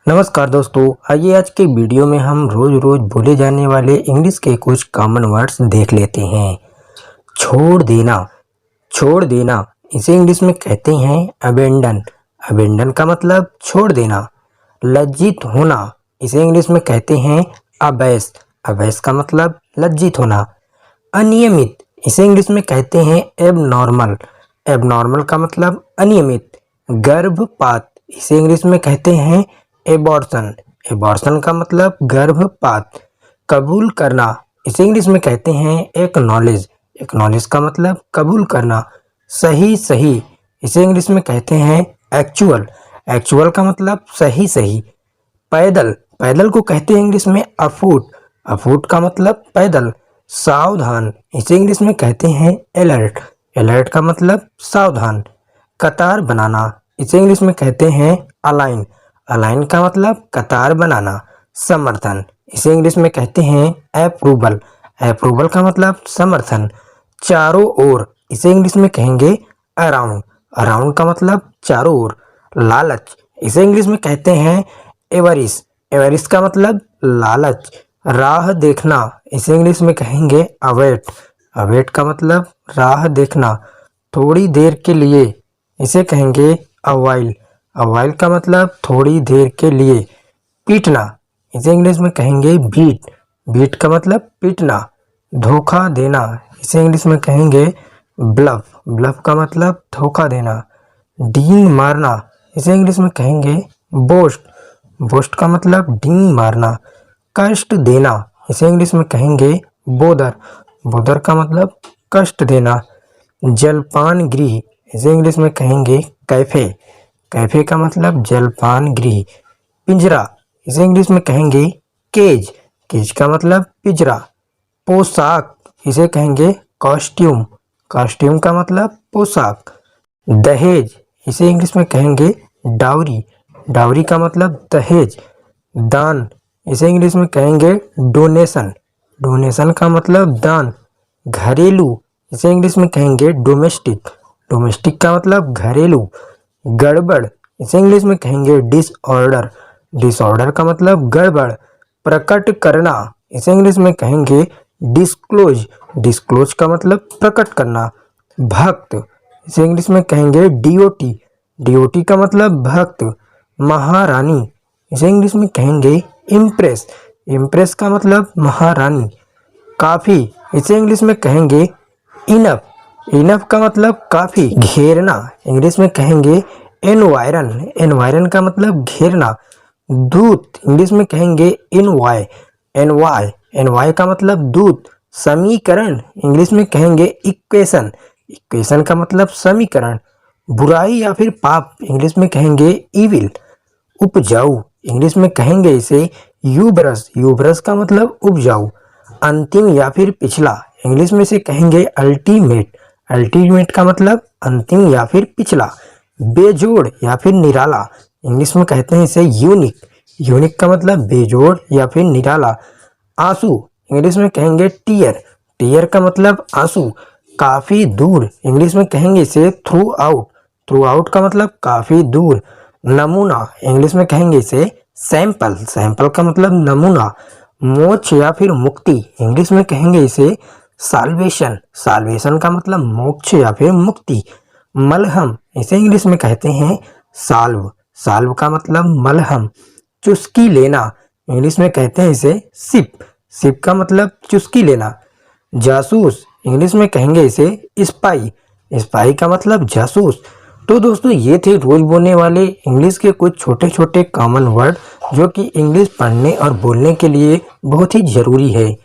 नमस्कार दोस्तों, आइए आज के वीडियो में हम रोज रोज बोले जाने वाले इंग्लिश के कुछ कॉमन वर्ड्स देख लेते हैं। छोड़ देना। छोड़ देना इसे इंग्लिश में कहते हैं अबेंडन। अबेंडन का मतलब छोड़ देना। लज्जित होना इसे इंग्लिश में कहते हैं अबैस। अबैस का मतलब लज्जित होना। अनियमित इसे इंग्लिश में कहते हैं एबनॉर्मल। एबनॉर्मल का मतलब अनियमित। गर्भपात इसे इंग्लिश में कहते हैं एबॉर्शन। एबॉर्शन का मतलब गर्भपात। कबूल करना इसे इंग्लिश में कहते हैं एक्नॉलेज। एक्नॉलेज का मतलब कबूल करना। सही सही इसे इंग्लिश में कहते हैं एक्चुअल। एक्चुअल का मतलब सही सही। पैदल पैदल को कहते हैं इंग्लिश में अफूट। अफूट का मतलब पैदल। सावधान इसे इंग्लिश में कहते हैं अलर्ट। अलर्ट का मतलब सावधान। कतार बनाना इसे इंग्लिश में कहते हैं अलाइन। अलाइन का मतलब कतार बनाना। समर्थन इसे इंग्लिश में कहते हैं अप्रूवल। अप्रूवल का मतलब समर्थन। चारों ओर इसे इंग्लिश में कहेंगे अराउंड। अराउंड का मतलब चारों ओर। लालच इसे इंग्लिश में कहते हैं एवरिस। एवरिस का मतलब लालच। राह देखना इसे इंग्लिश में कहेंगे अवेट। अवेट का मतलब राह देखना। थोड़ी देर के लिए इसे कहेंगे अवाइल। अवाइल का मतलब थोड़ी देर के लिए। पीटना इसे इंग्लिश में कहेंगे बीट। बीट का मतलब पीटना। धोखा देना इसे इंग्लिश में कहेंगे ब्लफ। ब्लफ का मतलब धोखा देना। डींग मारना इसे इंग्लिश में कहेंगे बोस्ट। बोस्ट का मतलब डींग मारना। कष्ट देना इसे इंग्लिश में कहेंगे बोदर। बोदर का मतलब कष्ट देना। जलपान गृह इसे इंग्लिश में कहेंगे कैफे। कैफे का मतलब जलपान गृह। पिंजरा इसे इंग्लिश में कहेंगे केज। केज का मतलब पिंजरा। पोशाक इसे कहेंगे कॉस्ट्यूम। कॉस्ट्यूम का मतलब पोशाक। दहेज इसे इंग्लिश में कहेंगे डाउरी। डाउरी का मतलब दहेज। दान इसे इंग्लिश में कहेंगे डोनेशन। डोनेशन का मतलब दान। घरेलू इसे इंग्लिश में कहेंगे डोमेस्टिक। डोमेस्टिक का मतलब घरेलू। गड़बड़ इसे इंग्लिश में कहेंगे डिसऑर्डर। डिसऑर्डर का मतलब गड़बड़। प्रकट करना इसे इंग्लिश में कहेंगे डिस्क्लोज। डिस्क्लोज का मतलब प्रकट करना। भक्त इसे इंग्लिश में कहेंगे डीओटी। डीओटी का मतलब भक्त। महारानी इसे इंग्लिश में कहेंगे इम्प्रेस। इम्प्रेस का मतलब महारानी। काफी इसे इंग्लिश में कहेंगे इनफ। इनफ का मतलब काफी। घेरना इंग्लिश में कहेंगे एनवायरन। एनवायरन का मतलब घेरना। दूत इंग्लिश में कहेंगे इनवाय। एनवाय एनवाय का मतलब दूत। समीकरण इंग्लिश में कहेंगे इक्वेशन। इक्वेशन का मतलब समीकरण। बुराई या फिर पाप इंग्लिश में कहेंगे इविल। उपजाऊ इंग्लिश में कहेंगे इसे यूबरस। यूबरस का मतलब उपजाऊ। अंतिम या फिर पिछला इंग्लिश में से कहेंगे अल्टीमेट। अल्टीमेट का मतलब अंतिम या फिर पिछला। बेजोड़ या फिर निराला इंग्लिश में कहते हैं इसे यूनिक। यूनिक का मतलब बेजोड़ या फिर निराला। आंसू इंग्लिश में कहेंगे टीयर। टीयर का मतलब आंसू। काफी दूर इंग्लिश में कहेंगे इसे थ्रू आउट। थ्रू आउट का मतलब काफी दूर। नमूना इंग्लिश में कहेंगे इसे सैंपल। सैंपल का मतलब नमूना। मोक्ष या फिर मुक्ति इंग्लिश में कहेंगे इसे साल्वेशन। साल्वेशन का मतलब मोक्ष या फिर मुक्ति। मलहम इसे इंग्लिश में कहते हैं साल्व। साल्व का मतलब मलहम। चुस्की लेना इंग्लिश में कहते हैं इसे सिप। सिप का मतलब चुस्की लेना। जासूस इंग्लिश में कहेंगे इसे स्पाई। स्पाई का मतलब जासूस। तो दोस्तों, ये थे रोज बोलने वाले इंग्लिश के कुछ छोटे छोटे कॉमन वर्ड जो कि इंग्लिश पढ़ने और बोलने के लिए बहुत ही ज़रूरी है।